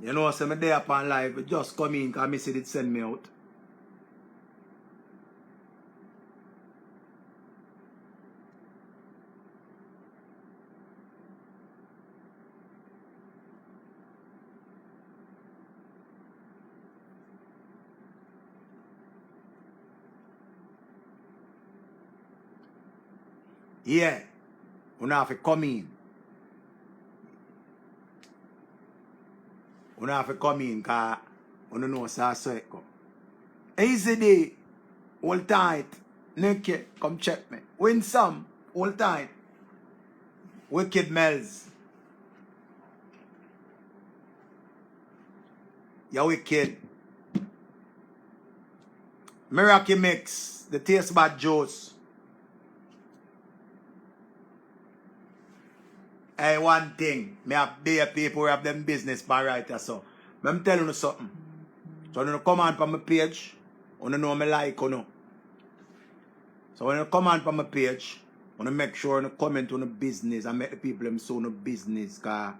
You know, so me there upon live, but just come in because I said it send me out. Yeah, you have to come in. You have to come in because you know so it come. Easy day, hold tight, naked, come check me. Win some, hold tight. Wicked Mel's. You're wicked. Miracle Mix, the taste bad juice. Hey, one thing, me have bare people who have them business by right so. I'm telling you something. So when you come on from my page, you know me like you know. So when you come on from my page, you make sure you comment on the business and make the people them so no business. Cause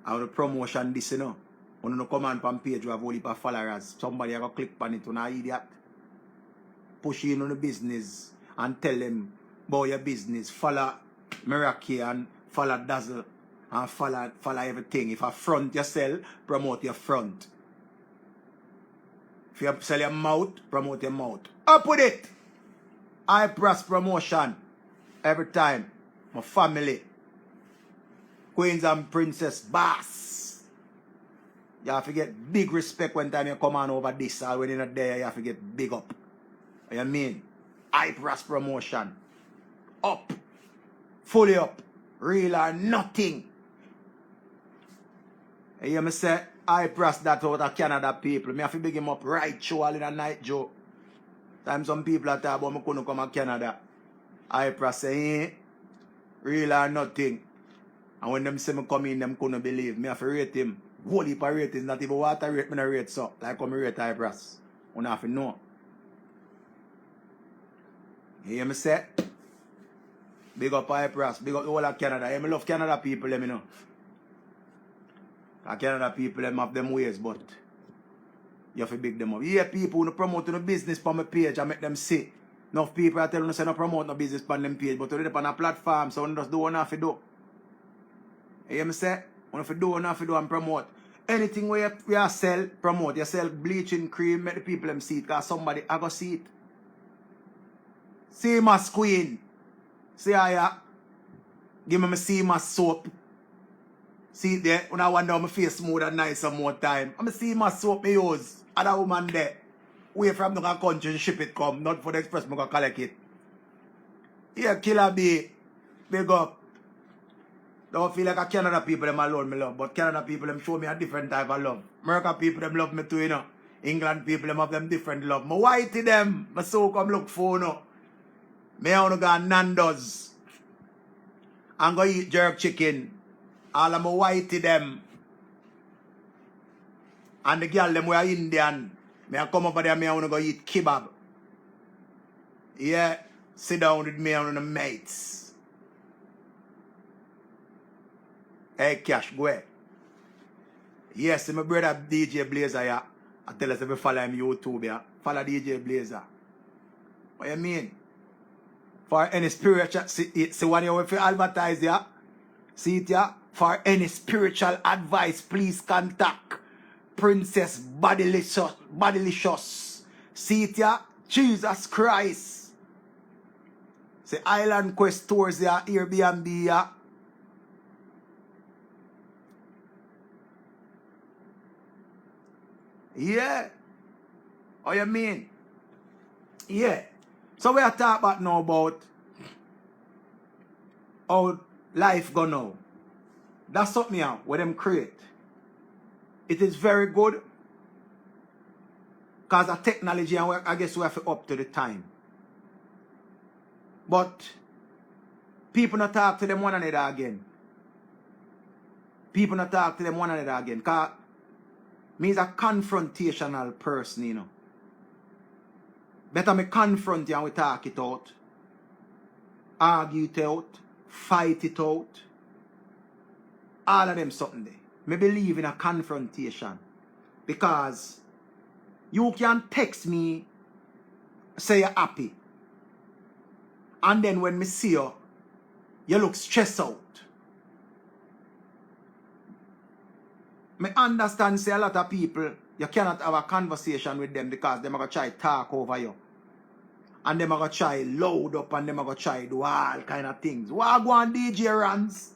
I want to promotion this, you know. When you come on from page, you have only for followers. Somebody have to click on it, you know, idiot. Push in on the business and tell them about your business. Follow Miracle and follow Dazzle and follow everything. If you front yourself, promote your front. If you sell your mouth, promote your mouth. Up with it. I press promotion every time. My family. Queens and Princess Boss. You have to get big respect when time you come on over this or when you're not there, you have to get big up. What you mean? I press promotion. Up. Fully up. Real or nothing. You hear me say, I press that out of Canada people. Me have to big him up right through all in the night, Joe. Time some people are talking about me couldn't come to Canada. I press say, real or nothing. And when them say me come in, them couldn't believe. Me have to rate him. Whole heap of ratings, not even water rate, me no rate so. Like come rate I press. You have to know. You hear me say? Big up Cyprus, big up the whole of Canada. I love Canada people, let me know. Canada people, them have them ways, but you have to big them up. Yeah, people who promote no business on my page, I make them see. Enough people I tell them say no promote no business on them page, but when they're on a platform, so when just do what you have to do. You hear me say? When you have to do what you have to do and promote. Anything where you sell, promote. You sell bleaching cream, make the people them see it, because somebody I go see it. See my queen. See how give me my see my soap. See it there, when I wonder how my face smooth and nice some more time. I'm see my soap me use. Other woman there. Away from the country ship it come. Not for the express, I'm going to collect it. Yeah, Killer B. Big up. Don't feel like a Canada people them alone me love. But Canada people them show me a different type of love. American people them love me too, you know. England people them have them different love. My whitey them. My so come look for you know. Me I want to go Nando's. I'm going to eat jerk chicken. All of my whitey them. And the girl them were Indian. Me I come over there, me I want to go eat kebab. Yeah. Sit down with me and the mates. Hey Cash, go ahead. Yes, my brother DJ Blazer, yeah. I tell us if you follow him YouTube, yeah. Follow DJ Blazer. What you mean? For any spiritual, see when you want to advertise, yeah. See it, yeah. For any spiritual advice, please contact Princess Bodylicious. See it, yeah. Jesus Christ. Say Island Quest Tours, yeah. Airbnb, yeah. Yeah. What you mean? Yeah. So we are talking about now about how life go now. That's something here where them create. It is very good because of technology and I guess we have to up to the time. But people not talk to them one another again. People not talk to them one another again. Because me is a confrontational person, you know. Better me confront you and we talk it out. Argue it out. Fight it out. All of them something there. Me believe in a confrontation. Because you can text me, say you're happy. And then when me see you, you look stressed out. Me understand say a lot of people, you cannot have a conversation with them because them are going to try to talk over you. And them are going to try load up and them are going to try do all kind of things. What go on DJ runs?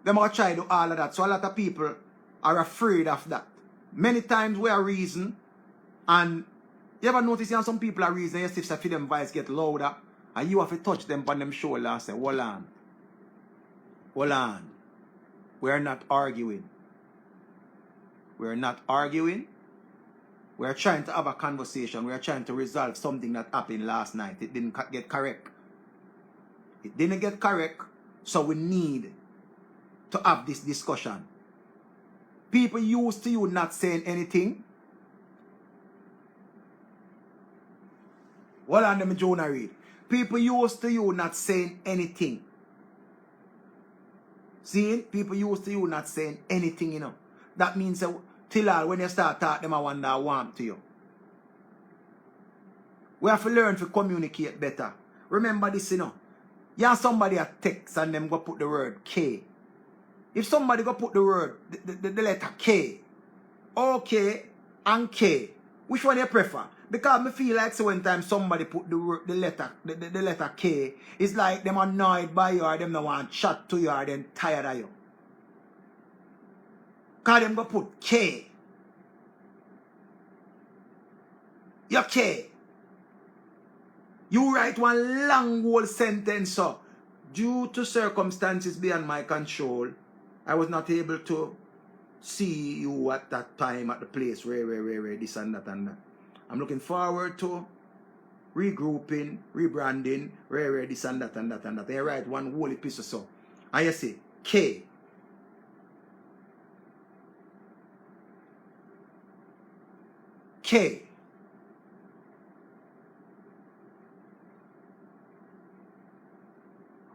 Them are going to try do all of that. So a lot of people are afraid of that. Many times we are reason, and you ever notice some people are reason, you see if them voice get louder, and you have to touch them on them shoulder and say, hold on. Hold on. We are not arguing. We are not arguing. We are trying to have a conversation. We are trying to resolve something that happened last night. It didn't get correct. It didn't get correct, so we need to have this discussion. People used to you not saying anything. Hold on, let me Jonah read. People used to you not saying anything. See? People used to you not saying anything, you know. That means till all when you start talking, them I wonder warm to you. We have to learn to communicate better. Remember this, you know. You have somebody a text and them go put the word K. If somebody go put the word, the letter K, OK and K, which one you prefer? Because I feel like so when time somebody put the letter K, it's like them annoyed by you or them no want chat to you or them tired of you. Because them go put K. You K. You write one long whole sentence, so due to circumstances beyond my control, I was not able to see you at that time at the place, this and that and that. I'm looking forward to regrouping, rebranding, this and that and that and that. And you write one whole piece or so. And you say, K. K.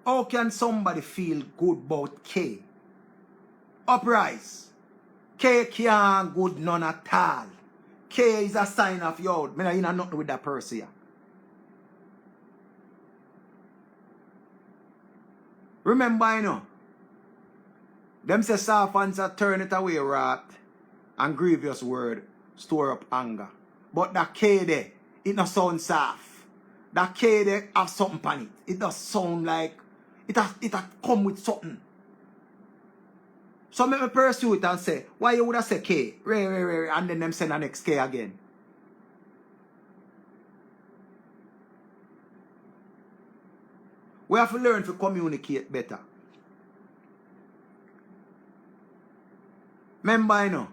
How can somebody feel good about K? Uprise. K can't good none at all. K is a sign of your out. I not nothing with that person here. Remember, you know, them say soft answer turn it away wrath and grievous word store up anger. But that K there, it not sound soft. That K there have something on it. It does sound like it come with something. So let me pursue it and say, why you would have said K? And then them send the next K again. We have to learn to communicate better. Remember, you know,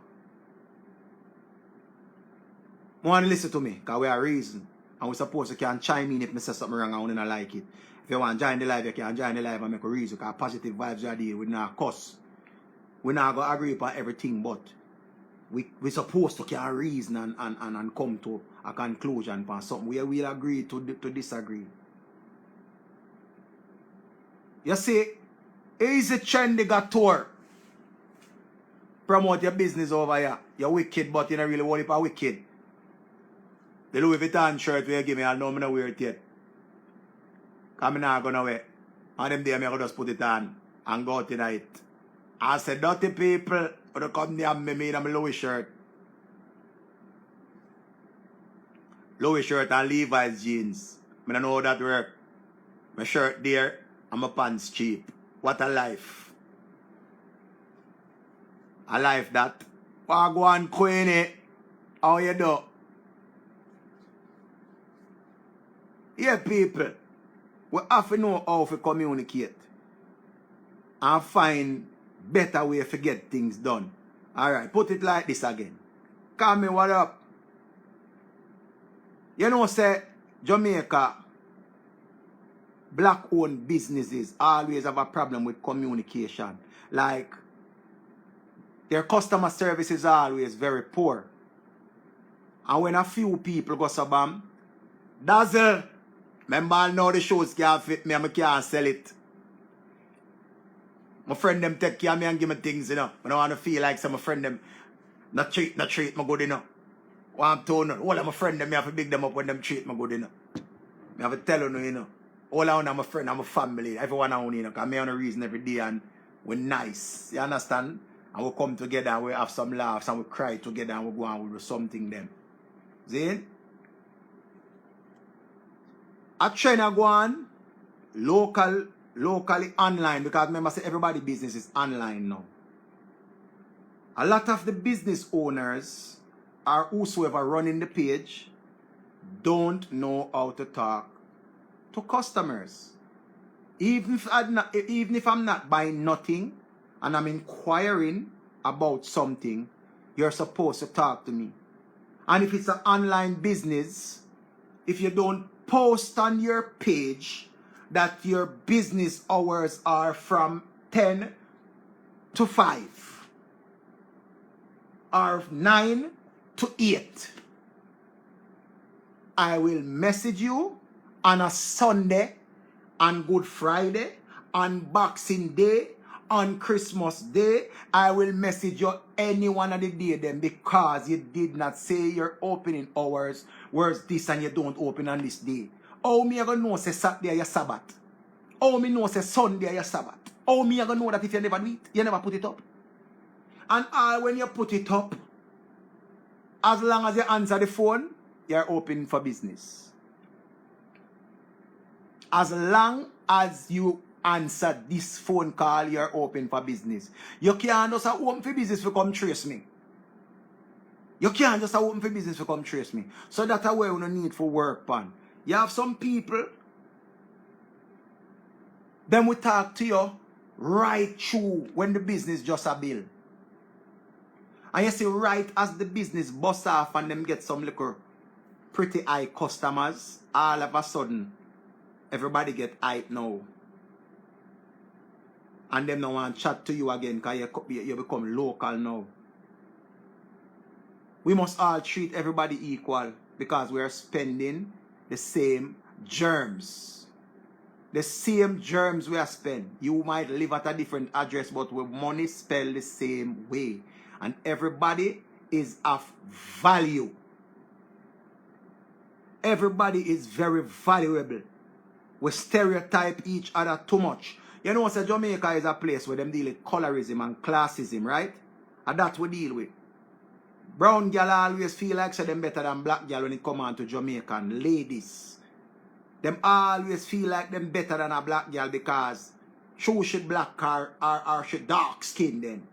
want to listen to me, because we are reason. And we're supposed to can chime in if I say something wrong and I don't like it. If you want to join the live, you can join the live and make a reason, because positive vibes are there. We're not cuss. We're not going to agree upon everything, but we're supposed to can reason and come to a conclusion upon something. We will agree to disagree. You see, easy trendy got tour. Promote your business over here. You're wicked, but you don't really want it for wicked. The Louis Vuitton shirt where you give me, I know I'm not wear it yet. Because I'm not going to wear. And them day, I'm going to just put it on and go out tonight. I said, dirty people who come there and me in my Louis shirt. Louis shirt and Levi's jeans. I don't know how that work. My shirt there and my pants cheap. What a life. A life that. Wagwan Queenie. How you do? Yeah, people. We have to know how to communicate. And find better way to get things done. Alright, put it like this again. Call me, what up? You know, say, Jamaica, black-owned businesses always have a problem with communication. Like, their customer service is always very poor. And when a few people go sabam, dazzle, remember I know the shows can't fit me and I can't sell it. My friend them take care of me and give me things, you know. I don't want to feel like some my friend them not treat me good, you know. What I'm told, all of my friend them, I have to big them up when them treat me good, you know. I have to tell you know. All I want my friend, I'm my family, everyone I own, you know, because I on a reason every day and we're nice. You understand? And we come together and we have some laughs and we cry together and we go and we do something then. See? I try to go on locally online, because remember say everybody business is online now. A lot of the business owners or whosoever running the page don't know how to talk to customers. Even if I'm not buying nothing and I'm inquiring about something, you're supposed to talk to me. And if it's an online business, if you don't post on your page that your business hours are from 10 to 5 or 9 to 8, I will message you on a Sunday, on Good Friday, on Boxing Day, on Christmas Day. I will message you any one of the day then, because you did not say your opening hours where's this and you don't open on this day. How me I gonna know say Saturday your Sabbath? How me know say Sunday your Sabbath? How me I gonna know that if you never do it, you never put it up? And all when you put it up, as long as you answer the phone, you're open for business. As long as you answer this phone call, you're open for business. You can't just open for business to come trace me. You can't just open for business to come trace me. So that's why we need for work pan. You have some people, then we talk to you right through when the business just a bill. And you see right as the business bust off and them get some little pretty high customers, all of a sudden, everybody get hype now. And them don't want to chat to you again because you become local now. We must all treat everybody equal because we are spending the same germs. The same germs we are spending. You might live at a different address, but with money spelled the same way. And everybody is of value. Everybody is very valuable. We stereotype each other too much. You know, so Jamaica is a place where them deal with colorism and classism, right? And that's what we deal with. Brown girl always feel like so them better than black girl when it come on to Jamaican ladies. Them always feel like them better than a black girl because she black or she dark skin then.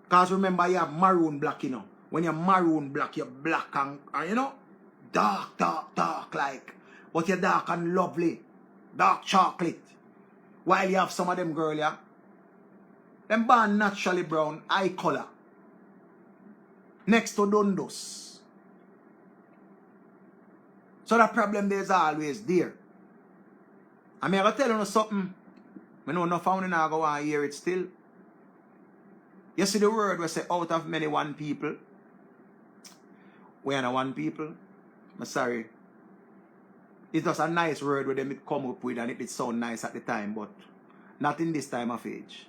Because remember you have maroon black, you know. When you're maroon black, you're black and you know, dark like. But you're dark and lovely. Dark chocolate. While you have some of them girl, yeah, them born naturally brown, eye color. Next to Dundos. So the problem there is always there. I mean, I gotta tell you something. I know no found I go and hear it still. You see the word we say out of many one people. We are not one people. I'm sorry. It's just a nice word where them come up with and it sound nice at the time, but not in this time of age.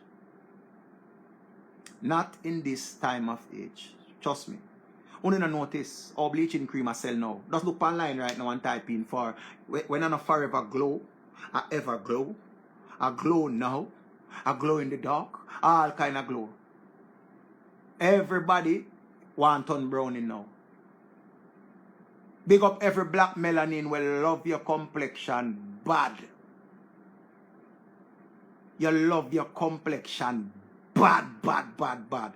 Not in this time of age. Trust me. Only not notice how bleaching cream I sell now. Just look online right now and type in for when I forever glow, I ever glow, I glow now, I glow in the dark, all kind of glow. Everybody want turn browning now. Big up every black melanin will love your complexion bad. You love your complexion bad.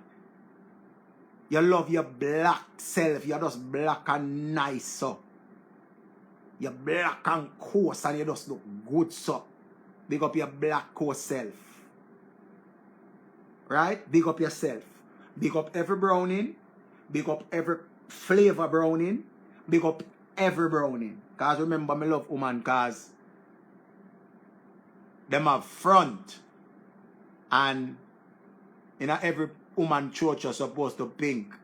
You love your black self. You're just black and nice, so. You're black and coarse and you just look good, so. Big up your black coarse self. Right? Big up yourself. Big up every browning. Big up every flavor browning. Big up every browning. Because remember, I love woman because them have front. And in every woman church you're supposed to pink.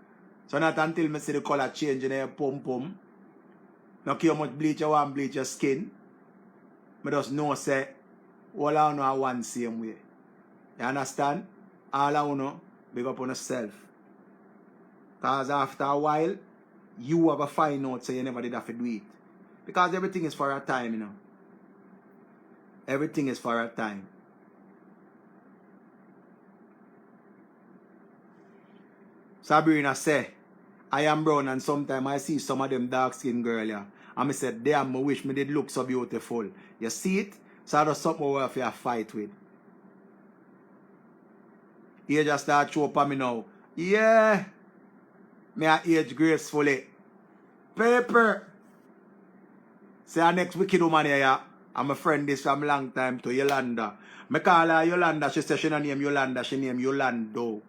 So not until I see the color change in your pum. Not care how much bleach you want bleach your skin. I just know say all I know are one same way. You understand? All I know, big up on yourself. Because after a while, you have a find out so you never did have to do it. Because everything is for a time, you know. Everything is for a time. Sabrina say, I am brown and sometimes I see some of them dark skinned girl here. And I said, damn, I wish me did look so beautiful. You see it? So that's something we have to fight with. You just start show up on me now. Yeah. Me I age gracefully. Paper. Say our next wicked woman here. I'm a friend this from long time to Yolanda. Me call her Yolanda. She said she no name Yolanda. She name Yolando.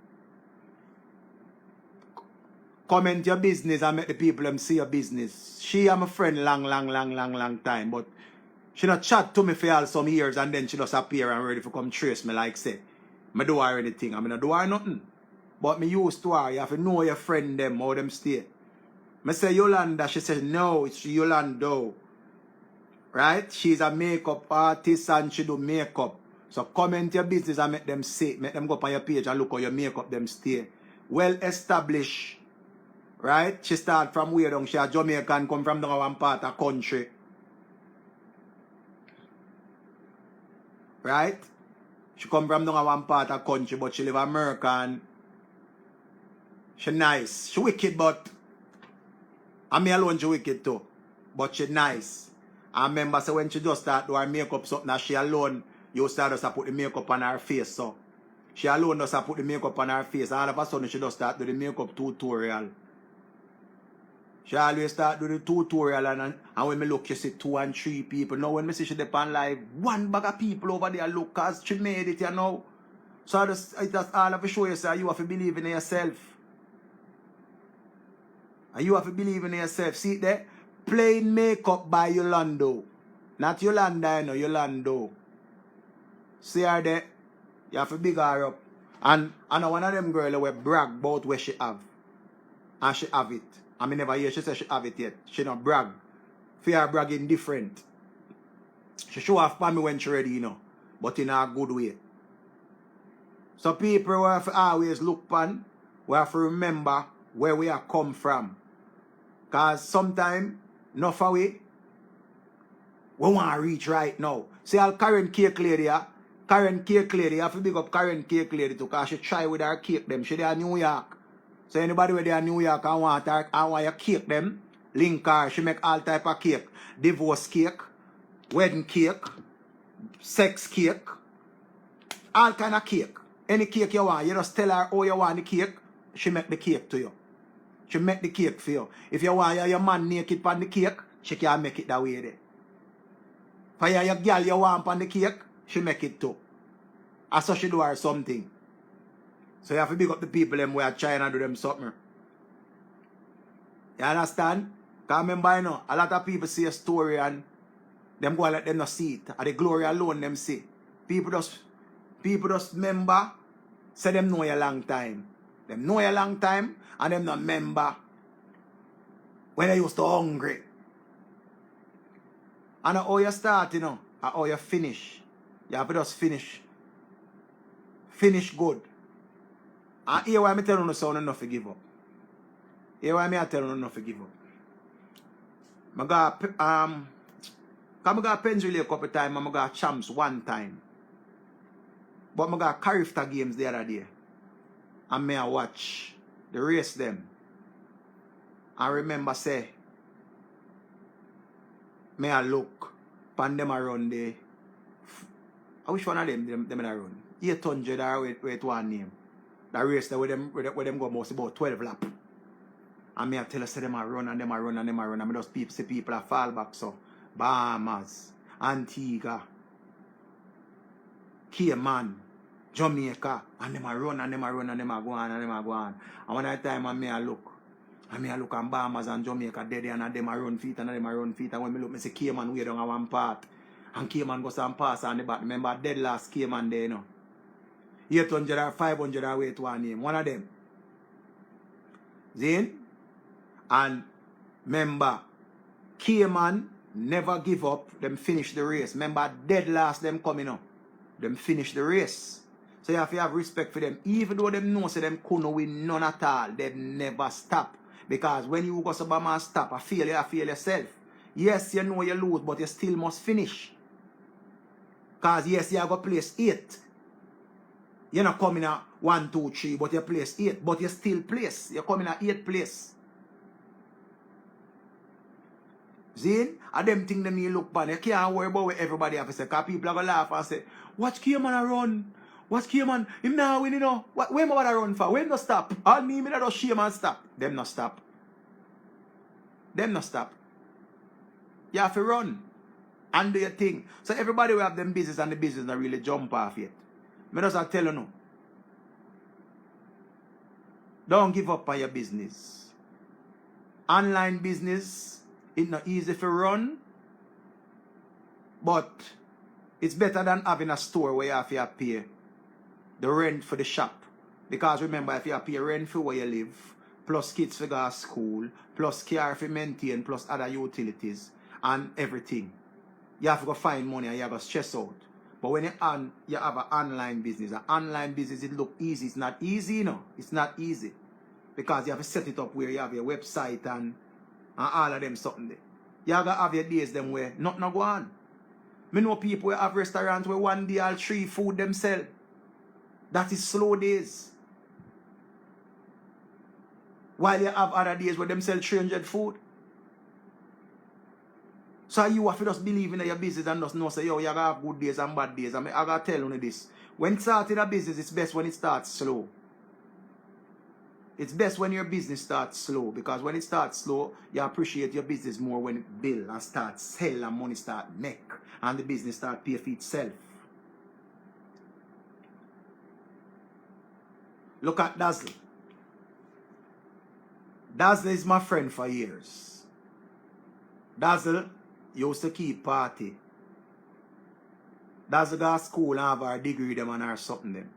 Comment your business and make the people them see your business. She am a friend long time. But she not chat to me for all some years and then she just appear and ready to come trace me like say. Me do her anything. I mean I do her nothing. But me used to her. You have to know your friend them, how them stay. Me say Yolanda. She said no, it's Yolando. Right? She's a makeup artist and she do makeup. So comment your business and make them see. Make them go up on your page and look how your makeup them stay. Well established. Right? She start from where down. She a Jamaican, come from down one part of country. Right? She come from down one part of country, but she live American. She nice. She wicked, but I me alone she wicked too. But she nice. I remember so when she just start do her makeup something, she alone, you start to put the makeup on her face. So she alone does put the makeup on her face. All of a sudden she just start do the makeup tutorial. She always start do the tutorial and when me look, she see 2 and 3 people. Now when me see she depend live, 1 bag of people over there look cause she made it, you know. So it's just all of a show you say you have to believe in yourself. And you have to believe in yourself. See it there? Plain makeup by Yolando. Not Yolanda, you know, Yolando. See her there? You have to big her up. And I know one of them girls will brag about where she have. And she have it. I mean, never hear she say she have it yet. She not brag. Fear bragging different. She show off for me when she ready, you know. But in a good way. So people will have to always look on. We have to remember where we are come from. Because sometimes, not far away, we want to reach right now. See our current cake lady, Karen cake lady, you have to big up Karen cake lady too, because she try with her cake them. She there in New York. So anybody where they in New York and want her, I want you cake them, link her, she make all type of cake. Divorce cake, wedding cake, sex cake, all kind of cake. Any cake you want, you just tell her how you want the cake, she make the cake to you. She make the cake for you. If you want your man naked on the cake, she can make it that way there. For your girl you want on the cake, she make it too. And so she do her something. So you have to big up the people them who are trying to do them something. You understand? Because remember, you know, a lot of people see a story and them go and let them not see it. And the glory alone them see. People just remember, say them know you a long time. Them know you a long time and them not remember when they used to hungry. And how you start, you know, and how you finish. You have to just finish. Finish good. And here why I tell you so enough to give up. Here why I tell you enough to give up. I got Pennsylvania a couple of times and I got Champs 1 time. But I got Carifta games the other day. And I watch the race them. I remember say, I look pan them around there. Which one of them I run? 800 or wait one name. The race there where them go most about 12 lap. And I tell us them I run and them I run and them I run. And I just see people a fall back so. Bahamas, Antigua, Cayman, Jamaica, and them I run and them I run and them I go on and them I go on. And one time I look. And I look on Bahamas and Jamaica dead and them I run feet and them I run feet. And when I look, I see Cayman way down at one part. And Cayman goes and pass on the back. Remember dead last Cayman there, you know. 800 or 500 or wait one name. One of them. Zin? And remember, Cayman never give up. Them finish the race. Remember, dead last them coming up. Them finish the race. So you have to have respect for them. Even though them know say them couldn't win none at all, they never stop. Because when you go to Bama and stop, I feel yourself. Yes, you know you lose, but you still must finish. Because yes, you have got place 8. You're not coming at 1, 2, 3, but you place 8. But you still place. You're coming at 8th place. See? And them things them you look pan. You can't worry about what everybody have to say. Because people are going to laugh and say, watch K-Man a run. Watch K-Man. Him now win, you know. Where am I run for? When no stop? All me that just shame and stop. Them not stop. Them not stop. You have to run. And do your thing. So everybody will have them business and the business not really jump off yet. I just tell you no. Don't give up on your business. Online business, it's not easy to run. But it's better than having a store where you have to pay the rent for the shop. Because remember, if you have to pay rent for where you live, plus kids to go to school, plus car for maintain, plus other utilities, and everything, you have to go find money and you have to stress out. But when you have an online business, it look easy. It's not easy, you know. It's not easy. Because you have to set it up where you have your website and all of them something there. You have to have your days them where nothing go on. I know people who have restaurants where one day all 3 food themselves. That is slow days. While you have other days where them sell 300 food. So you have to just believe in your business and just know say, yo, you gotta have good days and bad days. I gotta tell you this. When starting a business, it's best when it starts slow. It's best when your business starts slow. Because when it starts slow, you appreciate your business more when it builds and starts sell and money start make. And the business start pay for itself. Look at Dazzle. Dazzle is my friend for years. Dazzle used to keep party. Dazzle go to school and have her degree them and her something them.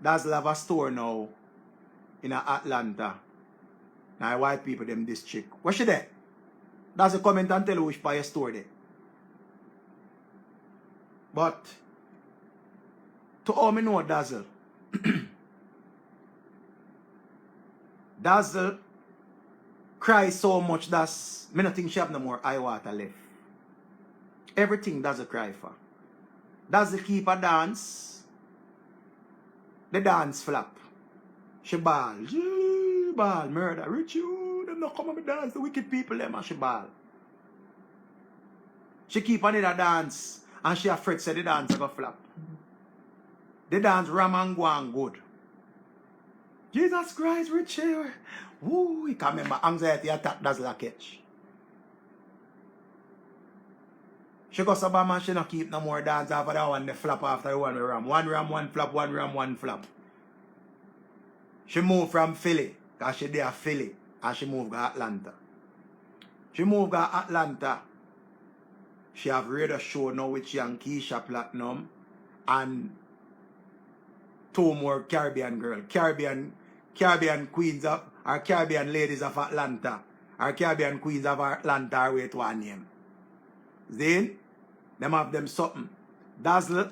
Dazzle have a store now in Atlanta. Now white people them this chick. Where she there? Dazzle comment and tell you which part your store there. But to all me know Dazzle. Dazzle cry so much that me not think she have no more eye water left. Everything Dazzle cry for. Dazzle keep a dance. The dance flap. She ball. Ball. Murder. Rich you. Them not come and dance. The wicked people them and she ball. She keep another dance. And she afraid say the dance go flap. The dance ram and go on good. Jesus Christ, Rich here. Woo, you can remember anxiety attack Dazzle a catch. She goes to Bama and she not keep no more dance after that one, the flap after the one ram. One ram, one flap, one ram, one flap. She moved from Philly, because she there Philly, and she moved to Atlanta. She moved to Atlanta. She have radio show now with Keisha Platinum and 2 more Caribbean girls. Caribbean queens of, or Caribbean ladies of Atlanta. Or Caribbean queens of Atlanta are with one name. Then, them have them something. Dazzle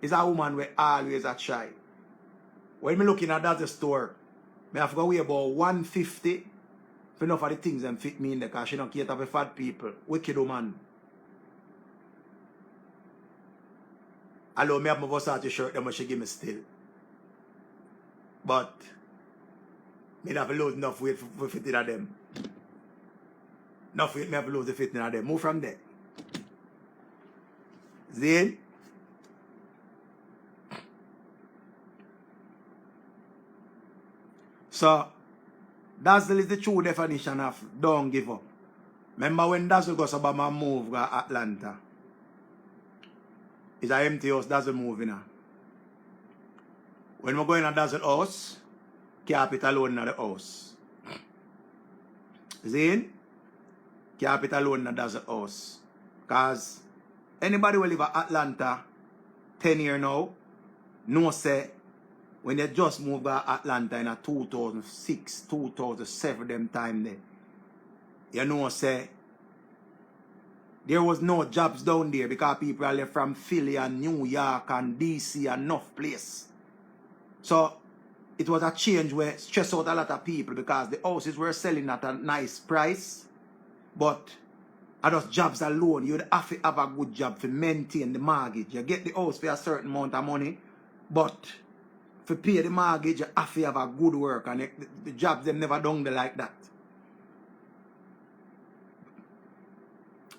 is a woman with always a try. When me looking at Dazzle store, me have to go away about 150 for enough of the things and fit me in there because she don't cater for fat people. Wicked woman. Although me have my Versace shirt that she give me still. But me have to lose enough weight for fitting at them. Enough weight me have to lose the fitting at them. Move from there. Then so Dazzle is the true definition of don't give up. Remember when Dazzle goes to Bama move to Atlanta? It's an empty house, Dazzle moving now. When we go in a Dazzle house, capital loan in the house. Zin? Capital loan in the Dazzle house. Because anybody will live in Atlanta 10 years now, no say when they just moved to Atlanta in a 2006, 2007 them time there. You know say There was no jobs down there because people are left from Philly and New York and DC and enough place. So it was a change where stressed out a lot of people because the houses were selling at a nice price. But at those jobs alone, you'd have to have a good job to maintain the mortgage. You get the house for a certain amount of money, but to pay the mortgage, you have to have a good work. And the jobs, them never done there like that.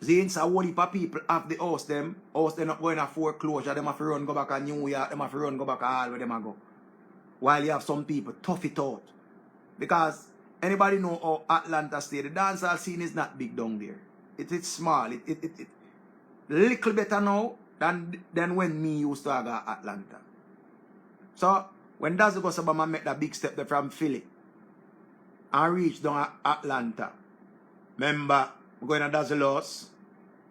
Since a whole heap of people have the house, them not going to foreclosure, them have to run go back to New York, them have to run go back to all where them go. While you have some people tough it out. Because anybody know how Atlanta State, the dancehall scene is not big down there. It's small. It little better now than when me used to go to Atlanta. So when Dazzle goes about make that big step there from Philly and reach down Atlanta. Remember, I'm going to Dazzle house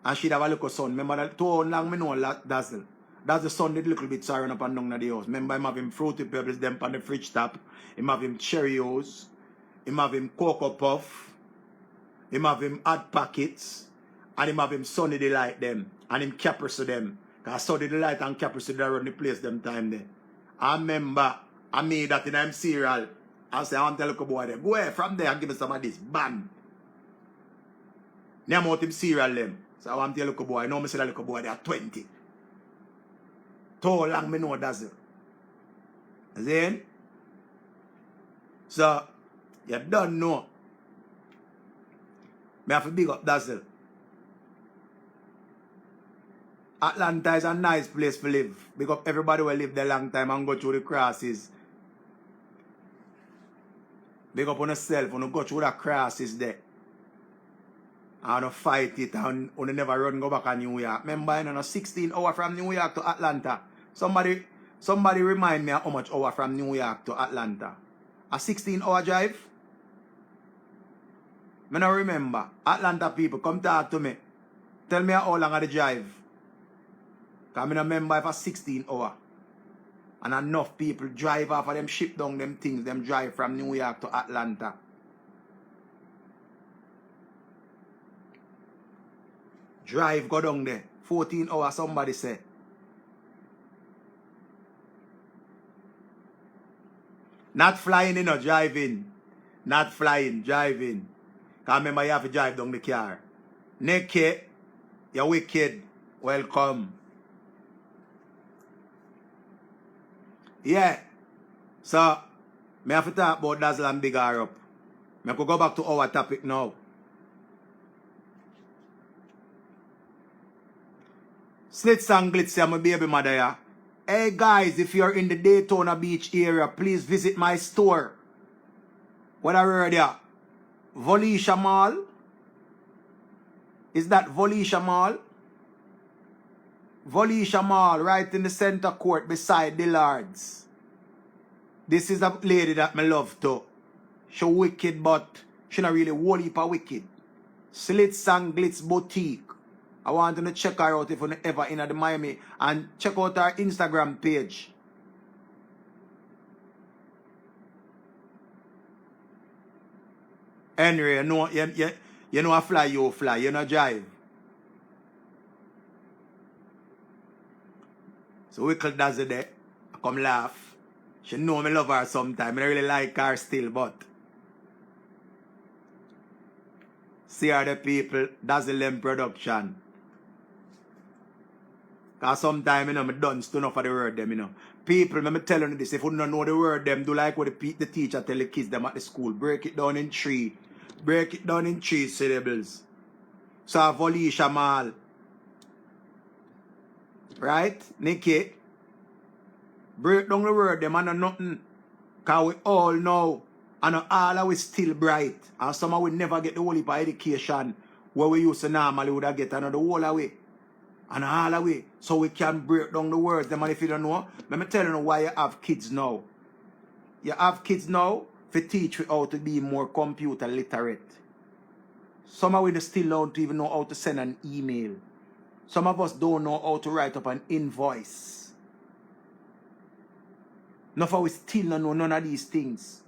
and she'd have a little son. Remember that 2 long me know Dazzle. Dazzle son did a little bit sorry up and down the house. Remember him have him Fruity Pebbles them on the fridge top. Him have him Cheerios. Him have him Cocoa Puff. Him have him Hot Packets. And him have him Sunny Delight them. And him Capri to them. Because Sunny Delight and Capri to them run the place them time there. I remember I made that in them cereal. I say I want to tell a boy there. Go ahead from there and give me some of this. BUN. Name out him cereal them. So I want to tell a boy. I know me say that little boy they are 20. Too long me know Dazzle. Then, so you don't know. Me have to big up Dazzle. Atlanta is a nice place to live. Big up everybody who live there a long time and go through the crosses. Big up on yourself when you go through the crosses there. And you fight it and you never run go back to New York. Remember, you know, 16 hours from New York to Atlanta. Somebody remind me how much hour from New York to Atlanta. A 16-hour drive? I don't remember. Atlanta people, come talk to me. Tell me how long are the drive. Because I don't remember if a 16 hour. And enough people drive off of them, ship down them things, them drive from New York to Atlanta. Drive go down there. 14 hours, somebody said. Not flying, you know, driving. Not flying, driving. Because remember, you have to drive down the car. Naked, you're wicked. Welcome. Yeah. So, I have to talk about Dazzle and Big R up. I could go back to our topic now. Slits and Glitz, I'm a baby mother, yeah. Hey guys, if you're in the Daytona Beach area, please visit my store. What I heard there? Volisha Mall? Is that Volisha Mall? Volisha Mall, right in the center court beside Dillard's. This is a lady that I love too. She wicked, but she not really whole heap of wicked. Slits and Glitz Boutique. I want you to check her out if you're ever in the Miami. And check out her Instagram page. Henry, you know I fly, you fly. You know drive. So Wickle does it there. I come laugh. She know me love her sometime. I really like her still, but see her the people, Dazzle them production. Because sometimes, you know, I don't stand up for the word them, you know. People, I'm telling you this, if you don't know the word them, do like what the teacher tell the kids them at the school. Break it down in 3. Break it down in 3 syllables. So, Volisha Mall. Right? Nikki? Break down the word them and nothing. Because we all know, and all are we still bright. And some of we never get the whole heap of education where we used to normally would have get another whole away. And all the way, so we can break down the words. Them, and if you don't know, let me tell you why you have kids now. You have kids now to teach you how to be more computer literate. Some of us still don't even know how to send an email. Some of us don't know how to write up an invoice. Enough of us still don't know none of these things.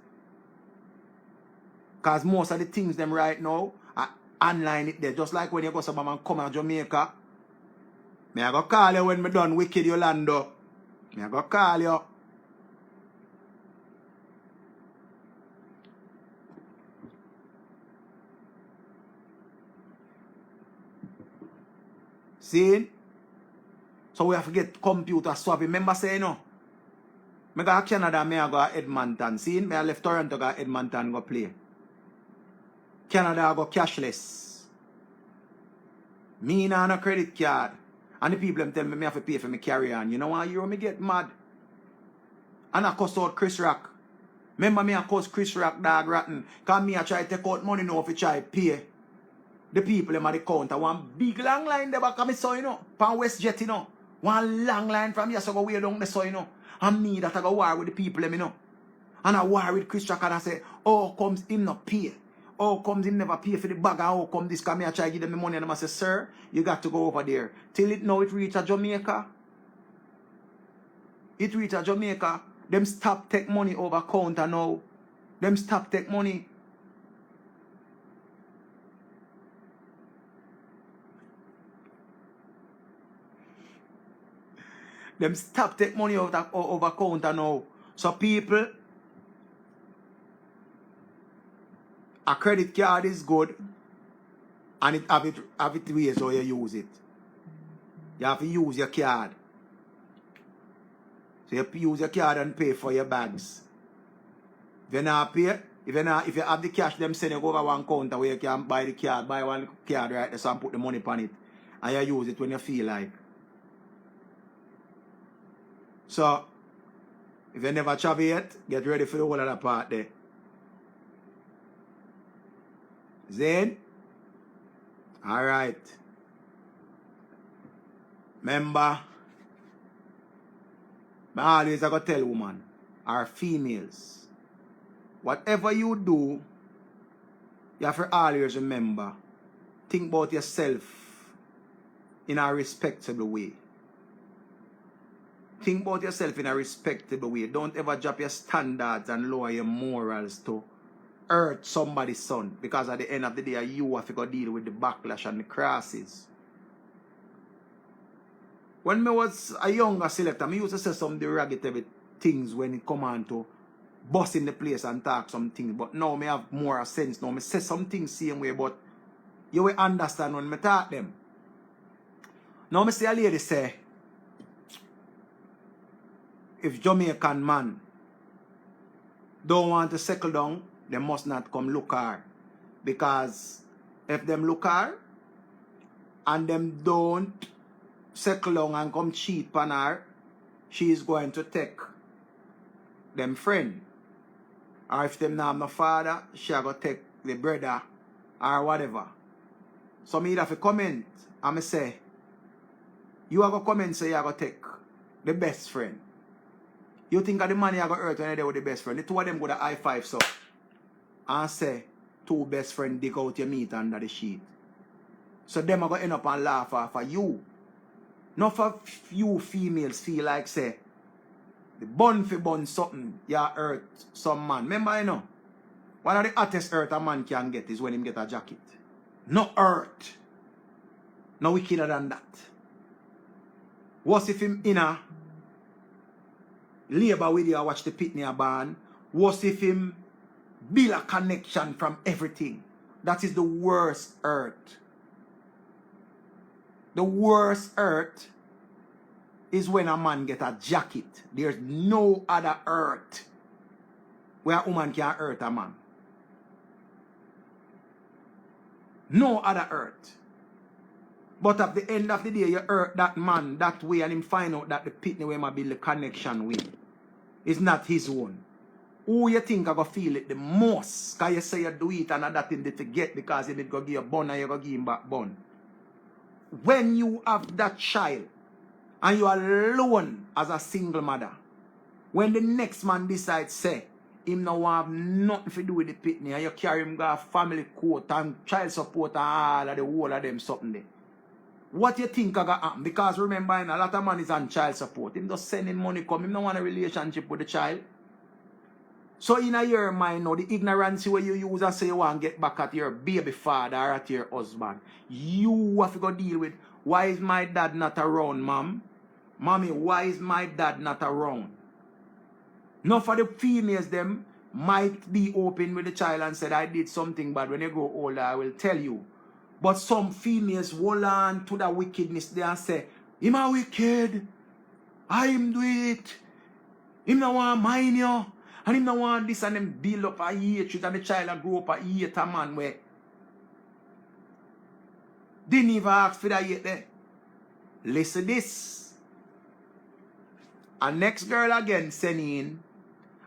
Because most of the things them right now, online it there. Just like when you go some man come to Jamaica. Me I go call you when me done wicked Yolando. Me I go call you. See? So we have to get computer swap. Remember saying no? Me go to Canada, me I go to Edmonton. See? Me I left Toronto go to Edmonton go play. Canada I go cashless. Me nah no credit card. And the people them tell me have to pay for me carry on. You know why you me get mad? And I cuss out Chris Rock. Remember me I cuss Chris Rock dog rotten. Cause me I try to take out money now if I try pay. The people them at the counter. One big long line there back of me so you know. Pan WestJet you know. One long line from here so go way down the so you know. And me that I go war with the people them you know. And I war with Chris Rock and I say, oh comes him not pay. Oh, comes him never pay for the bag. Oh, come this come here try to give them the money. And I say, sir, you got to go over there. Till it now it reach a Jamaica. It reach a Jamaica. Them stop take money over counter now. Them stop take money. Them stop take money over counter now. So people, a credit card is good and it have it ways how you use it. You have to use your card. So you use your card and pay for your bags. If you not pay, if you have the cash, them send you go over one counter where you can buy the card, buy one card right there so and put the money on it. And you use it when you feel like. So if you never travel yet, get ready for the whole other part there. Then, alright. Remember, I always go tell women or females, whatever you do, you have to always remember, think about yourself in a respectable way. Think about yourself in a respectable way. Don't ever drop your standards and lower your morals to hurt somebody's son, because at the end of the day you have to go deal with the backlash and the crosses. When I was a younger selector, I used to say some derogatory things when it come on to bust in the place and talk some things. But now I have more sense. Now I say some things same way, but you will understand when I talk them. Now I say a lady say, if Jamaican man don't want to settle down, they must not come look her. Because if them look her and them don't settle down and come cheat on her, she is going to take them friend. Or if them not have no father, she are going to take the brother or whatever. So me have to comment and me say, you are going to comment say you are going to take the best friend. You think of the man you are going to hurt when you're there with the best friend. The two of them go to high five so. And say, two best friends dig out your meat under the sheet. So them are going to end up and laugh off of you. Not for you females feel like say, the bun for bun something, you hurt some man. Remember you know, one of the hottest hurt a man can get is when him get a jacket. No hurt. No wickeder than that. What if him in a labor with you and watch the pitney BUN? What if him build a connection from everything? That is the worst hurt. The worst hurt is when a man get a jacket. There's no other hurt where a woman can hurt a man. No other hurt. But at the end of the day, you hurt that man that way and him find out that the pitney where might build a connection with is not his own. Who you think I go feel it the most? Because you say you do it and that thing they forget because you did go give a bun and you go give him back bun. When you have that child and you are alone as a single mother, when the next man decides say him no have nothing to do with the pitney and you carry him go family court and child support and all of the whole of them something there, what you think I got happen? Because remember, a lot of man is on child support. Him just sending money come. Him no want a relationship with the child. So in your mind now, the ignorance where you use and say you want to get back at your baby father or at your husband, you have to go deal with, why is my dad not around, mom? Mommy, why is my dad not around? None for the females them might be open with the child and said, I did something bad. When you grow older, I will tell you. But some females hold on to the wickedness there and say, him a wicked. I him do it. Him no want mind you. And him no want this, and them build up a hatred, and the child and grow up a hate a man where didn't even ask for that yet there. Listen this. And next girl again send in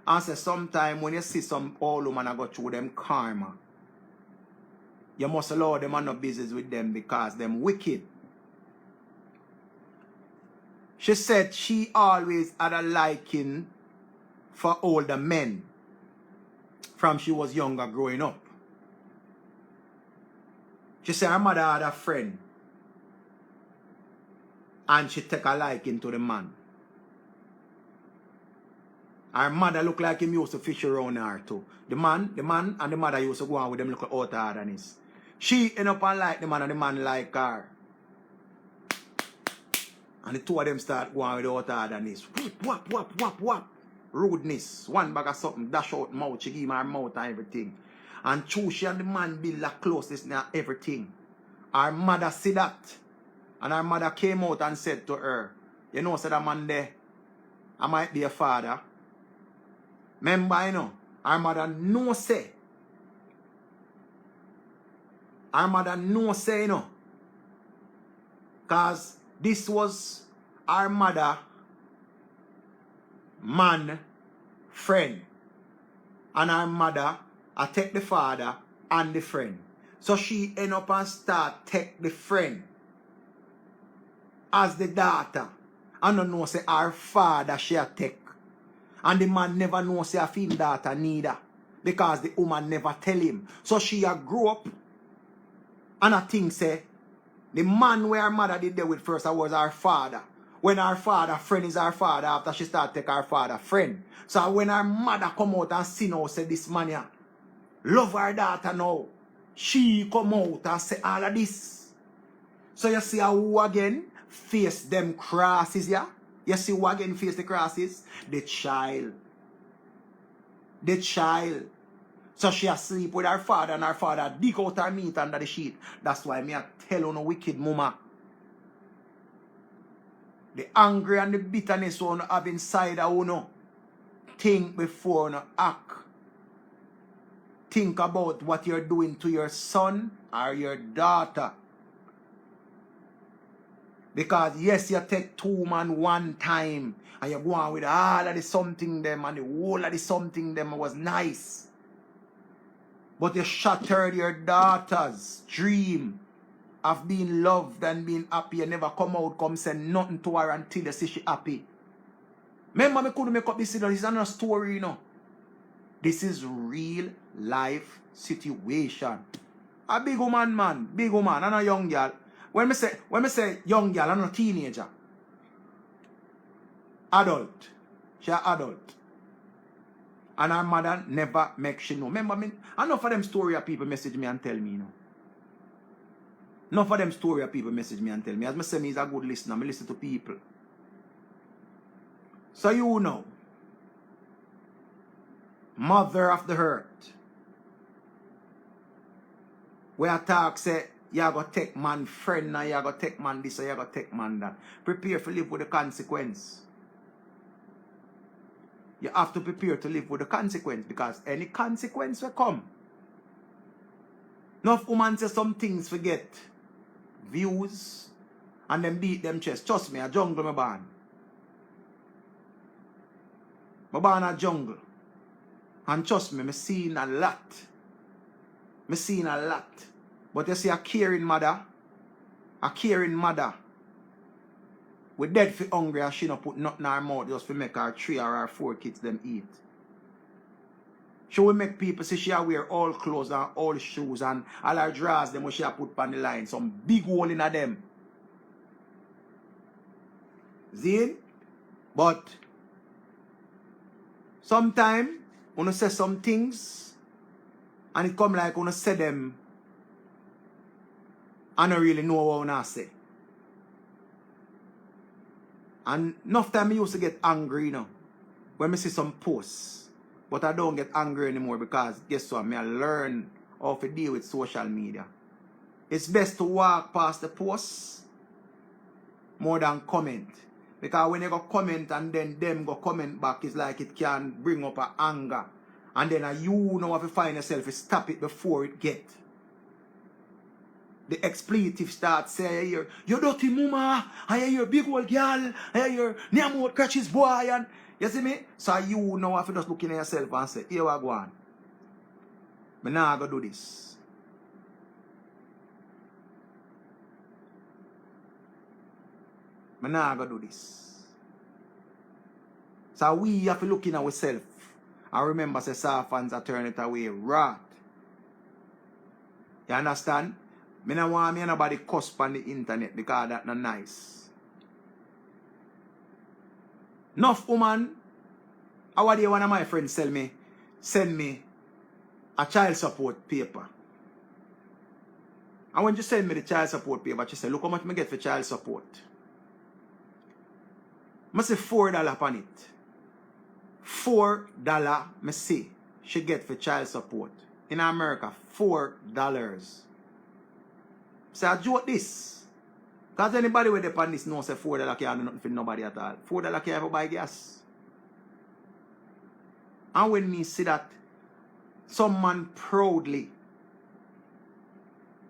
and say sometime when you see some old woman I go through them karma, you must allow them and no business with them because them wicked. She said she always had a liking for older men from she was younger growing up. She said her mother had a friend and she take a liking to the man. Her mother looked like him used to fish around her too. The man and the mother used to go on with them look out harder than this. She end up and like the man and the man like her. And the two of them start going with out harder than this. Whap, whap, whap, whap. Rudeness. One bag of something, dash out mouth. She give him her mouth and everything. And true, she and the man build a closeness and everything. Her mother see that. And her mother came out and said to her, you know, said that man there, I might be a father. Remember, you know, our mother no say. Our mother no say, you know. Because this was our mother, man, friend. And our mother, I take the father and the friend. So she end up and start take the friend as the daughter. And don't know say our father she a take. And the man never knows say a female daughter neither. Because the woman never tell him. So she a grow up. And I think say, the man where her mother did there with first was our father. When our father friend is our father, after she start take our father friend. So when her mother come out and see now, say this man here, love her daughter now. She come out and say all of this. So you see who again face them crosses, yeah? You see who again face the crosses? The child. The child. So she asleep with her father and her father dig out her meat under the sheet. That's why me I tell you no wicked mama. The anger and the bitterness you have inside you know. Think before you act. Think about what you're doing to your son or your daughter. Because yes, you take two man one time and you go on with all of the something them and the whole of the something them was nice. But you shattered your daughter's dream of being loved and being happy. You never come out, come say nothing to her until you see she happy. Remember, me couldn't make up this. This is not a story, you know. This is real life situation. A big woman, man. Big woman, and a young girl. When me say young girl, I'm not a teenager. Adult. She an adult. And her mother never make she know. Remember me? Enough of them story of people message me and tell me, you know. Enough of them story of people message me and tell me. As I say, me is a good listener. I listen to people. So you know. Mother of the hurt. Where I talk say, you go take man friend now, you go take man this, or you go take man that. Prepare to live with the consequence. You have to prepare to live with the consequence because any consequence will come. Enough women say some things forget views and then beat them chest. Trust me, a jungle my born. My born a jungle. And trust me, I seen a lot. I seen a lot. But you see a caring mother, we dead for hungry and she not put nothing in her mouth just to make her 3 or her 4 kids them eat. She will make people see she wear all clothes and all shoes and all her drawers them what she put on the line. Some big hole in them. See? But sometimes Wanna say some things, and it come like wanna say them, I don't really know what I wanna say. And enough time I used to get angry, you know, when I see some posts. But I don't get angry anymore because guess what? I learn how to deal with social media. It's best to walk past the posts more than comment. Because when you go comment and then them go comment back, it's like it can bring up an anger. And then you know how to find yourself, stop it before it get. The expletive starts say, you dirty mama, I hear your big old girl, I hear your name old crutches boy, and you see me? So you know if you just looking at yourself and say, here we go on. I'm not going to do this. I'm not going to do this. So we have to look in ourselves and remember say fans are turning it away. Right. You understand? I don't want nobody cuss on the internet because that's not nice. Enough woman, how day one of my friends send me a child support paper. And when you send me the child support paper, she said, look how much I get for child support. I say $4 upon it. $4 I see she get for child support. In America, $4. So I joke this. Because anybody with the on this knows say $4 can't do nothing for nobody at all. $4 can't ever buy gas. And when me see that some man proudly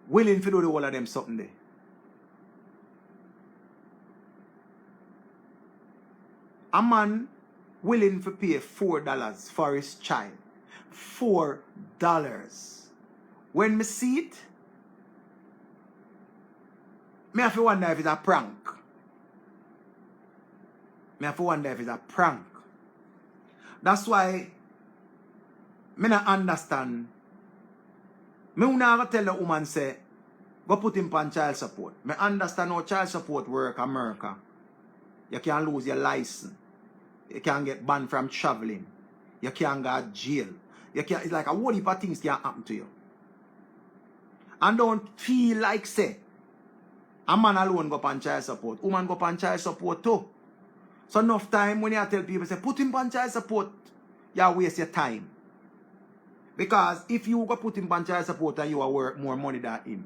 willing to do the whole of them something there. A man willing to pay $4 for his child. $4. When me see it, me have to wonder if it's a prank. Me have to wonder if it's a prank. That's why me not understand. Me not tell the woman say, go put him on child support. Me understand how child support work in America. You can lose your license. You can get banned from traveling. You can go to jail. It's like a whole heap of things can happen to you. And don't feel like say, a man alone go on child support. Woman go on child support too. So enough time when you tell people, say, put him on child support, you waste your time. Because if you go put him on child support and you are worth more money than him,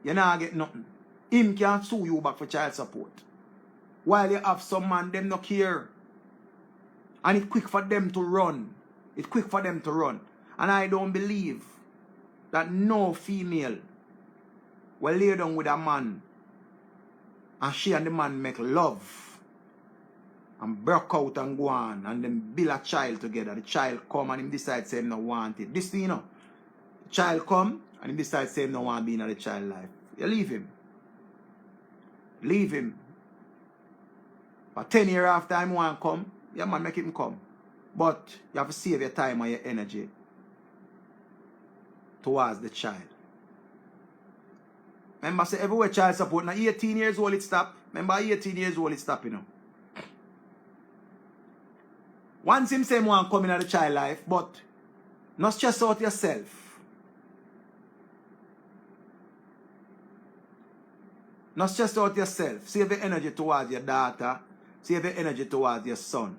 you not get nothing. Him can sue you back for child support. While you have some man, them not care. And it's quick for them to run. It's quick for them to run. And I don't believe that no female will lay down with a man and she and the man make love and break out and go on and then build a child together. The child come and him decide say him no want it. This thing, you know. The child come and him decide say him no want to be in the child life. You leave him. Leave him. For 10 years after him want to come, yeah man make him come. But you have to save your time and your energy towards the child. Remember, say everywhere child support, now 18 years old it stop. Remember, 18 years old it stop, you know. Once him say want come in the child life, but not stress out yourself. Not stress out yourself. Save your energy towards your daughter. Save your energy towards your son.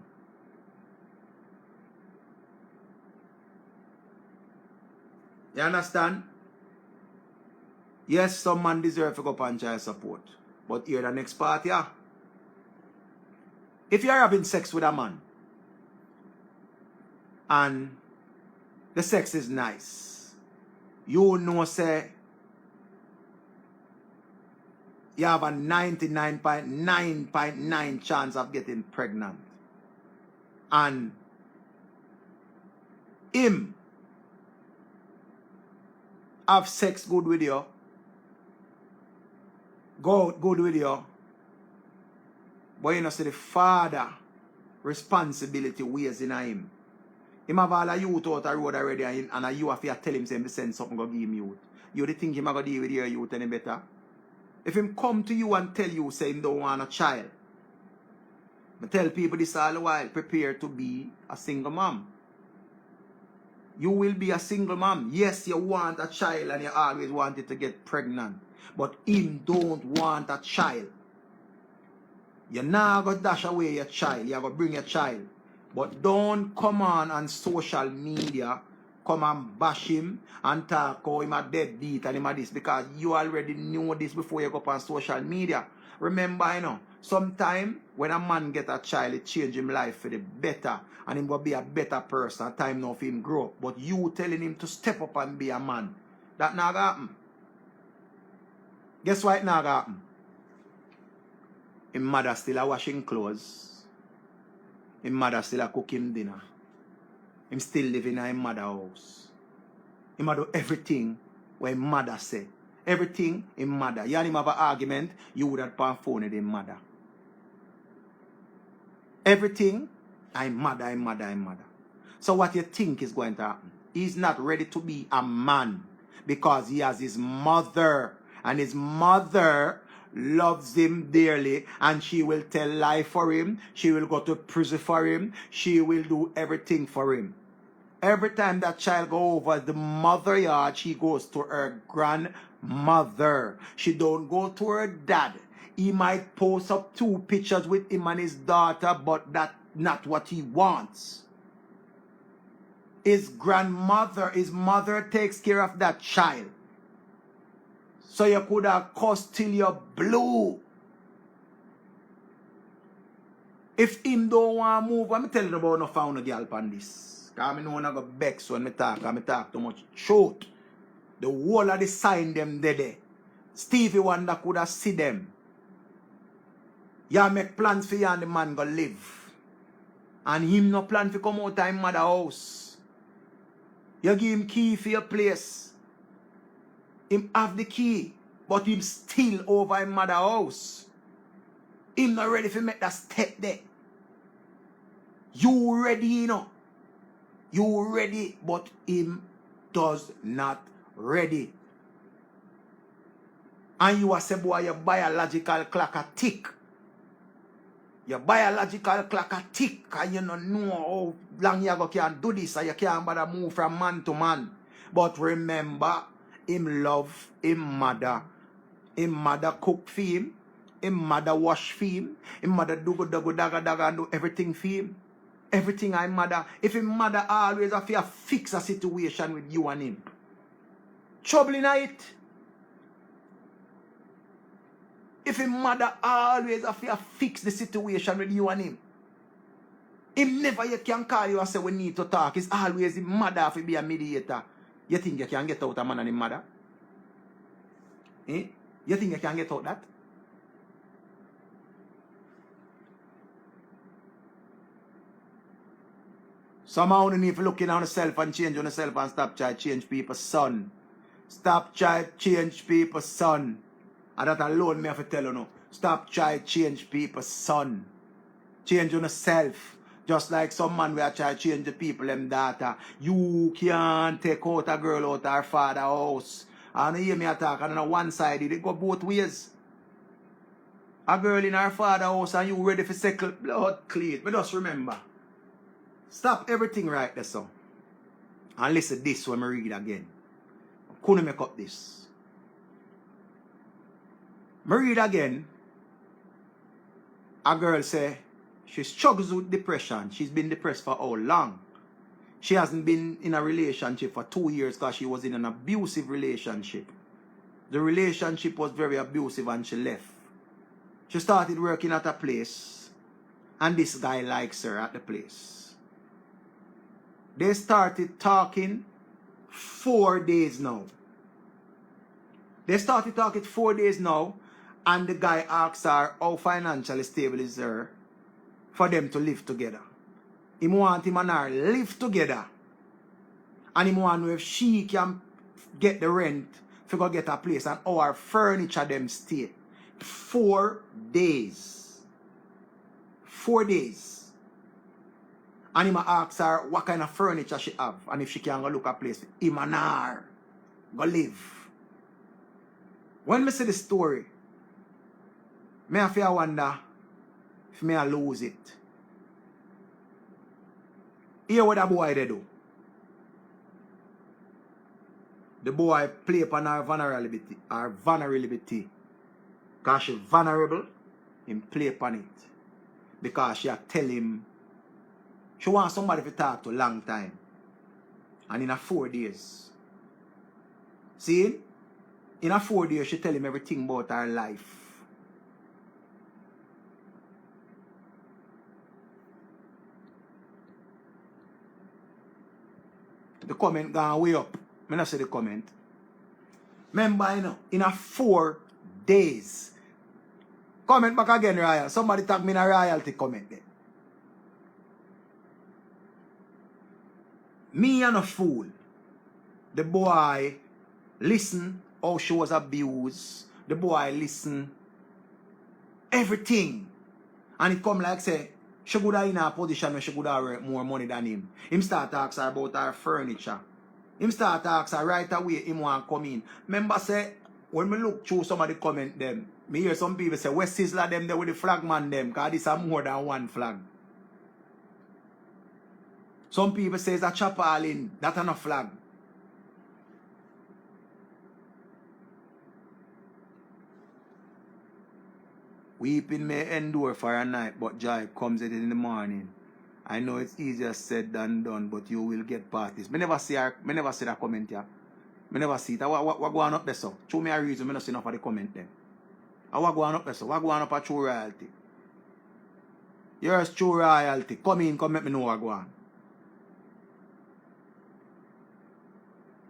You understand? Yes, some man deserve to go on child support. But here the next part, yeah. If you're having sex with a man and the sex is nice, you know say you have a 99.9% chance of getting pregnant. And him have sex good with you, go out good with you, but you know see the father responsibility weighs in him. Him have all of youth out the road already and you have to tell him say send something go give him youth. You think him going to deal with your youth any better? If him come to you and tell you say him don't want a child, I tell people this all the while, prepare to be a single mom. You will be a single mom. Yes, you want a child and you always wanted to get pregnant. But him don't want a child. You're not going to dash away your child. You're going to bring your child. But don't come on social media, come and bash him and talk how him a deadbeat and him a this, because you already knew this before you go up on social media. Remember, you know, sometimes when a man get a child, it change him life for the better and him will be a better person. Time now for him grow. But you telling him to step up and be a man, that not gonna happen. Guess what it not gonna happen? His mother still a washing clothes. His mother still a cooking dinner. Him still living in his mother's house. Him a do everything where his mother say. Everything his mother. You and him have an argument, you would have on phone with his mother. Everything, his mother. So what you think is going to happen? He's not ready to be a man because he has his mother. And his mother loves him dearly, and she will tell lie for him. She will go to prison for him. She will do everything for him. Every time that child go over the mother yard, she goes to her grandmother. She don't go to her dad. He might post up 2 pictures with him and his daughter, but that's not what he wants. His grandmother, his mother takes care of that child. So you could have cussed till you're blue. If him don't want to move, I'm telling you about no found a girl on this. Because I know I go vex when I talk too much. Truth. The whole of the sign them there. Stevie Wonder could have see them. You make plans for you and the man go live. And him no plan to come out of his mother house. You give him key for your place. Him have the key, but him still over his mother house. Him not ready to make that step there. You ready, you know. You ready, but him does not ready. And you are say, boy, your biological clock a tick. Your biological clock a tick, and you don't know how long you can do this, and you can't bother move from man to man. But remember, him love him mother. Him mother cook for him. Him mother wash for him. Him mother do go daga and do everything for him. Everything I mother. If him mother always have to fix a situation with you and him. Trouble in it. If him mother always have to fix the situation with you and him. Him never you can call you and say we need to talk. It's always him mother have to be a mediator. You think you can get out a man and his mother? Eh? You think you can get out that? Somehow you need to look in on yourself and change on yourself and stop trying to change people's son. Stop trying to change people's son. And that alone me have to tell you no. Stop trying to change people's son. Change on yourself. Just like some man will try to change the people them data. You can't take out a girl out of her father's house. And you hear me attack and on one side it go both ways. A girl in her father's house and you ready for settle blood clean. But just remember. Stop everything right there, son. And listen this when I read again. I couldn't make up this. I read again. A girl say she struggles with depression. She's been depressed for how long? She hasn't been in a relationship for 2 years because she was in an abusive relationship. The relationship was very abusive and she left. She started working at a place and this guy likes her at the place. They started talking 4 days now. They started talking 4 days now and the guy asks her how financially stable is her for them to live together. He want him and her live together. And he want to know if she can get the rent to go get a place and how her furniture them stay. 4 days. 4 days. And he asks her what kind of furniture she have and if she can go look a place. Him and her go live. When I see the story, I have to wonder if I lose it. Hear what that boy they do. The boy play upon her vulnerability. Because she's vulnerable, him play upon it. Because she tell him she wants somebody to talk to a long time. And in a 4 days. See? In a 4 days, she tell him everything about her life. The comment gone way up. I not say the comment. Remember, you know, in a 4 days. Comment back again, Royal. Somebody tag me in a royalty comment there. Me and a fool. The boy listen how she was abused. The boy listen everything. And it come like say, she could have in a position where she could have work more money than him. Him start to ask her about her furniture. Him start to ask her right away him want to come in. Remember say, when me look through some of the comment them, me hear some people say, where Sizzler them there with the flag man them, because this is more than one flag. Some people say it's a chopper all in, that's not a flag. Weeping may endure for a night, but joy comes in the morning. I know it's easier said than done, but you will get past this. Me never see that comment here. Me never see it. What going up there so? Show me a reason me not see enough of the comment there. What going up there so? What going up at true royalty? Yours true royalty. Come in, come make me know what going on.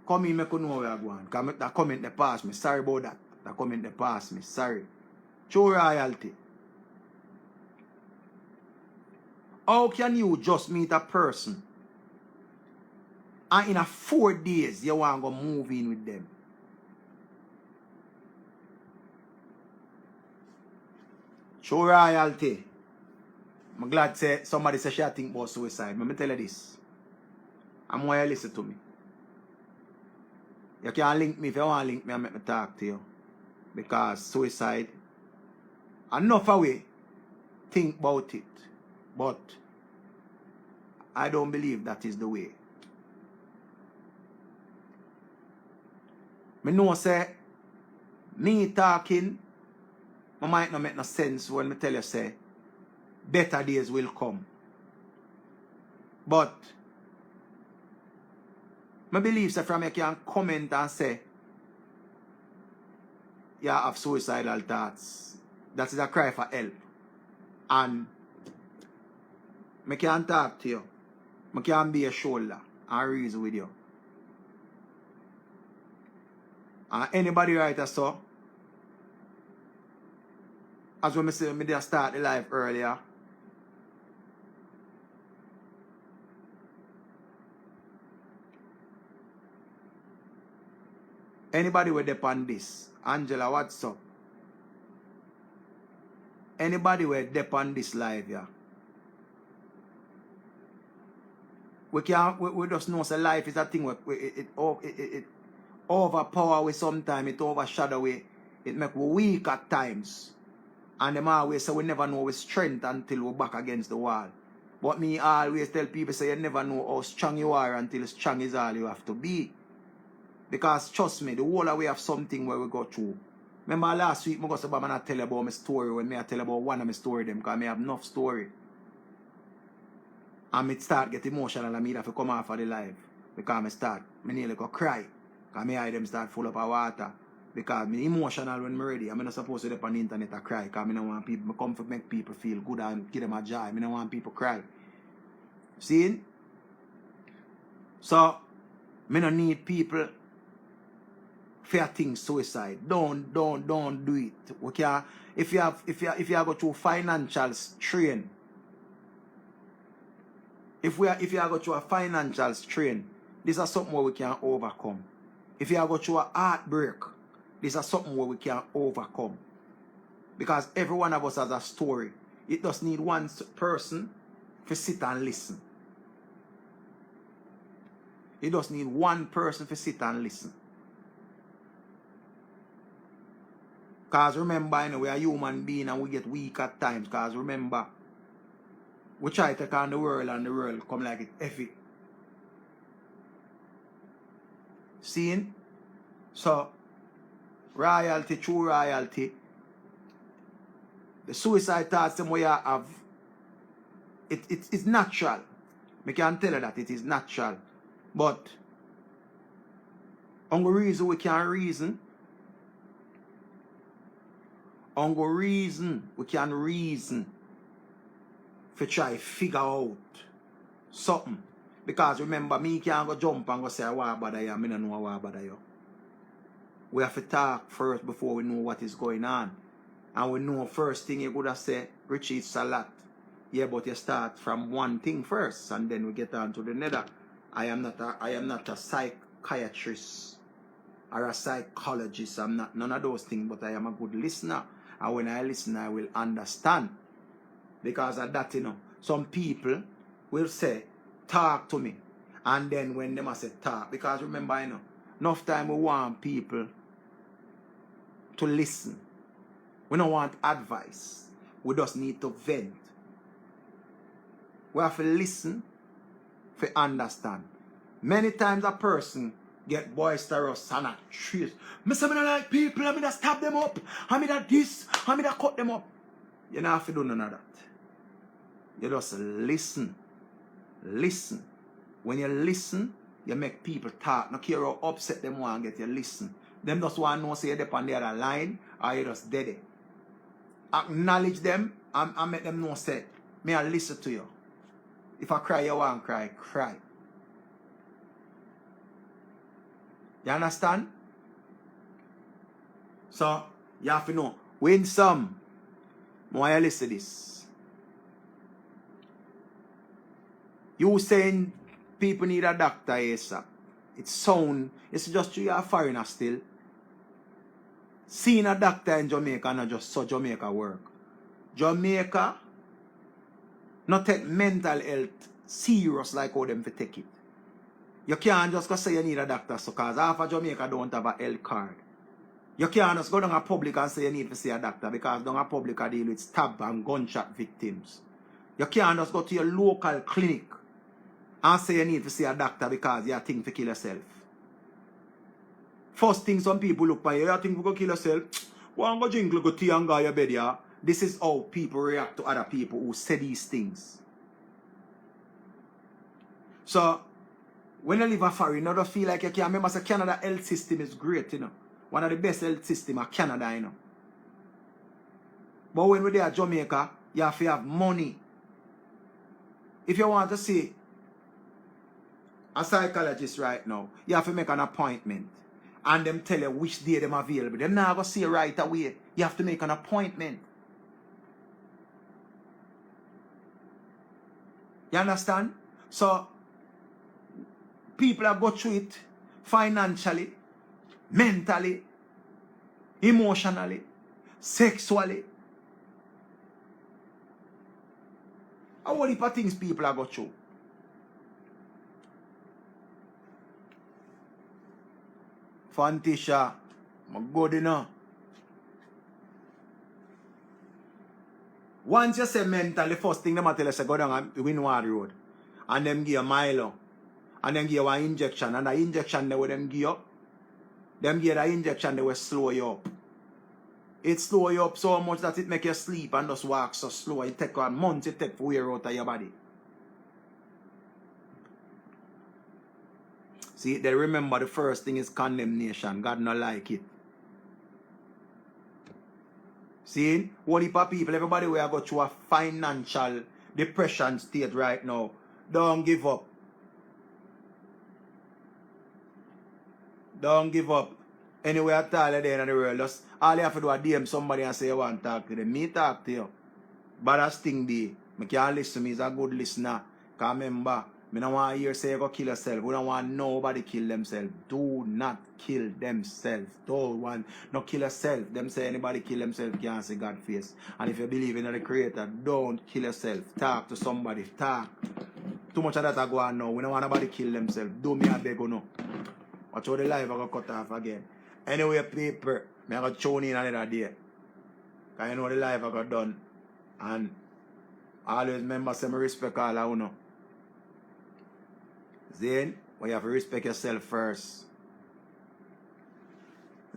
Come in, make me know where I'm going. Because that comment they pass me. Sorry about that. That comment they pass me. Sorry. True royalty. How can you just meet a person and in a 4 days you want to go move in with them? True royalty. I'm glad say somebody say she think about suicide. Let me tell you this. I'm why you listen to me. You can link me if you want to link me and make me talk to you. Because suicide, enough away, think about it. But I don't believe that is the way. Me know say, me talking, I might not make no sense when I tell you say, better days will come. But I believe say from you can comment and say, you have suicidal thoughts. That is a cry for help. And I can talk to you. I can be a shoulder and reason with you. And anybody right so, as when I say me just start the life earlier, anybody will depend this. Angela, what's up? Anybody will depend this life, yeah. We just know that life is a thing where it overpower we sometimes, it overshadow we, it make we weak at times. And them always say we never know we strength until we're back against the wall. But me always tell people say you never know how strong you are until strong is all you have to be. Because trust me, the whole of we have something where we go through. Remember last week I go to and I tell you about my story when I tell about one of my story them because I have enough story. And I start get emotional and I have to come off of the life. Because I nearly go cry. Because my eye them start full up of water. Because I'm emotional when I'm ready. I'm not supposed to be on the internet and cry. Because I don't want people, I come to make people feel good and give them a joy. I don't want people to cry. See? So, I don't need people fear things suicide. Don't do it. Okay? If you go through financial strain, if you go through a financial strain, this is something where we can overcome. If you go through a heartbreak, this is something where we can overcome. Because every one of us has a story. It just need one person to sit and listen. It just need one person to sit and listen. Because remember, you know, we are human beings and we get weak at times. Because remember, we try to take on the world and the world come like it heavy. Seeing? So, royalty, true royalty, the suicide thoughts them way you have, it's natural. I can tell you that it is natural. But, on the reason we can reason, for try figure out something. Because remember, me can't go jump and go say, I want bother you, I don't know I want bother you. We have to talk first before we know what is going on. And we know first thing you could have said, Richie, it's a lot. Yeah, but you start from one thing first, and then we get on to the nether. I am not a psychiatrist or a psychologist. I'm not none of those things, but I am a good listener. And when I listen, I will understand. Because of that, some people will say, talk to me. And then when they must say talk, because remember, enough time we want people to listen. We don't want advice. We just need to vent. We have to listen to understand. Many times a person get boisterous and a treat. I say I don't like people, I mean stab them up, I mean this, I mean cut them up. You don't have to do none of that. You just listen. Listen. When you listen, you make people talk. No care how upset them want to get, you listen. Them just want to know say you're on the other line or you just dead it. Acknowledge them and make them know say, may I listen to you. If I cry, you want to cry, cry. You understand? So, you have to know. Win some. Why you listen to this? You saying people need a doctor, ASAP. It's just you are a foreigner still. Seeing a doctor in Jamaica not just so Jamaica work. Jamaica not take mental health serious like how them for take it. You can't just go say you need a doctor so because half of Jamaica don't have a health card. You can't just go down a public and say you need to see a doctor because down a public I deal with stab and gunshot victims. You can't just go to your local clinic and say you need to see a doctor because you think to kill yourself. First thing some people look by you think to go kill yourself. Well, go drink go tea and go your bed, yeah. This is how people react to other people who say these things. So, when you live a foreign, you don't feel like you can. Remember, say Canada health system is great, One of the best health system of Canada, But when we're there at Jamaica, you have to have money. If you want to see a psychologist right now, you have to make an appointment. And them tell you which day them available. They're not going to see you right away. You have to make an appointment. You understand? So, people have got through it financially, mentally, emotionally, sexually. How many things people have got through? Fantisha, I'm good enough. Once you say mentally, first thing they tell you say go down and Windward Road. And them give you Milo. And then give you an injection. And the injection they will them give you. Them give the injection they will slow you up. It slow you up so much that it make you sleep and just walk so slow. It take a month it take to wear out of your body. See, they remember the first thing is condemnation. God not like it. See, one heap of people, everybody will go through a financial depression state right now. Don't give up. Don't give up. Anywhere at all at the end of the world, just all you have to do is DM somebody and say you want to talk to them. Me talk to you. But that's thing be. I can't listen to me. He's a good listener. Because remember, I don't want to hear say you go kill yourself. We don't want nobody kill themselves. Do not kill themselves. Don't want no kill yourself. Them say anybody kill themselves can't see God's face. And if you believe in the Creator, don't kill yourself. Talk to somebody. Talk. Too much of that I go on now. We don't want nobody kill themselves. Do me a beg or no. Watch how the life I go cut off again. Anyway, people, I go tune in another day. Because you know the life I got done. And always remember say I respect all of you know. Then, you have to respect yourself first.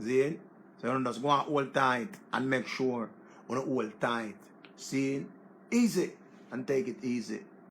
See? So you just go and hold tight and make sure you hold tight. See? Easy and take it easy.